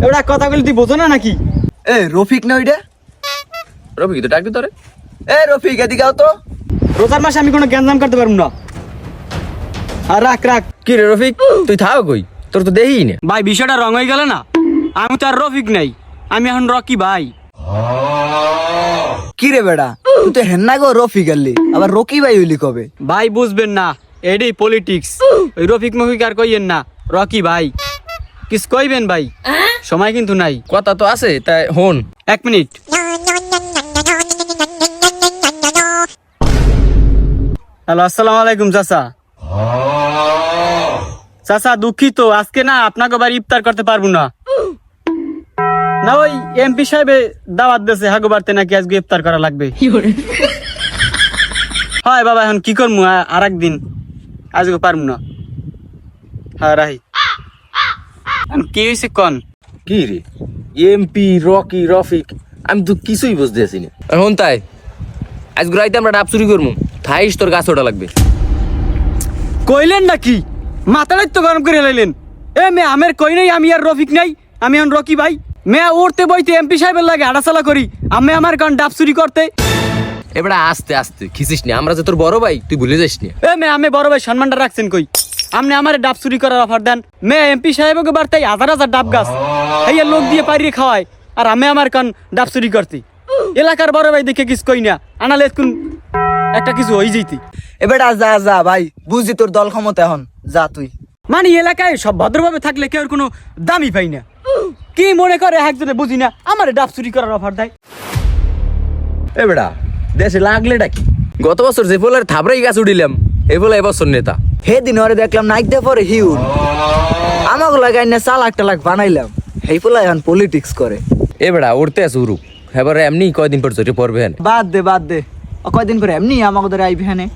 এবার কথা বলি তুই বোঝো না নাকি? এ রফিক না ওইটা? রফিক তো ডাকবি তোরে। এ রফিক এদিকে আও তো। রোজার মাসে আমি কোনো জ্ঞানজাম করতে পারবো না। আর রাখ রাখ। কি রে রফিক, তুই থাক কই? তোর তো দেখিই না। ভাই বিষয়টা রং হয়ে গেল না। আমি তো আর রফিক নাই, আমি এখন রকি ভাই। কি রে বেড়া, তুই তো হেন্না গো রফিক আলি, আবার রকি ভাই হইলি কবে? ভাই বুঝবেন না, এটাই পলিটিক্স। ওই রফিক মফিক আর কইয়েন না, রকি ভাই। কিস কইবেন ভাই? সময় কিন্তু নাই। কথা তো আছে, তাই হন। 1 মিনিট। হ্যালো, আসসালামু আলাইকুম চাচা। চাচা দুঃখিত, আজকে না আপনাকে বাড়ি ইফতার করতে পারবো না। না ওই এমপি সাহেবে দাওয়াত দিয়েছে, হাগো বাড়তে নাকি আজকে ইফতার করা লাগবে। হয় বাবা, এখন কি করবো, আর একদিন, আজকে পারবো না। হ্যাঁ রাহি। কি হয়েছে কন? কি রে এমপি রকি রফিক, আমি তো কিছুই বুঝতে আসি না। এখন তাই আজকে রাইতে আমরা ডাব চুরি করবো, থাইস তোর গাছ ওটা লাগবে। কইলেন নাকি? মাথাটাই তো গরম করে লাইলেন। এ মে আমের কই নাই, আমি আর রফিক নাই, আমি এখন রকি ভাই। মেয়া উঠতে বইতে এমপি সাহেবের লাগে হাঁটাচালা করি, আমি আমার কারণ ডাব চুরি করতে। এবারে আস্তে আস্তে খিসিস নি, আমরা যে তোর বড় ভাই, তুই ভুলে যাস নি। এ মে আমি বড় ভাই সম্মানটা রাখছেন কই? আপনি আমার ডাব চুরি করার অফার দেন। মে এমপি সাহেবকে বার্তাই হাজার হাজার ডাব গাছ এই লোক দিয়ে পারিয়ে খাওয়ায়, আর আমি আমার কান ডাব চুরি করতে। এলাকার বড় ভাই দেখে কিছু কই না, আনালে কোন একটা কিছু হয়ে যেতি। এ বেটা যা যা ভাই, বুঝছি তোর দল ক্ষমতা, এখন যা তুই। মানে এলাকায় সব ভদ্রভাবে থাকলে কেউ কোনো দামই পাই না। কি মনে করে একজনে বুঝি না, আমার ডাব চুরি করার অফার দেয়। এ বেটা দেশে লাগলে ডাকি, গত বছর যে ফলের থাবড়াই গাছ উঠিলাম, এই বলে এবছর নেতা। হে দিন ওরে দেখলাম নাইতে পরে হিউর, আমাকে লাগাই না চালাক টালাক বানাইলাম, হেই পোলা এখন পলিটিক্স করে। এ বেটা উঠতে আছে উরুক, এবারে এমনি কয়দিন পর চটে পড়বে। বাদ দে ও কয়দিন পরে এমনি আমাকে ধরে আইবি হানে।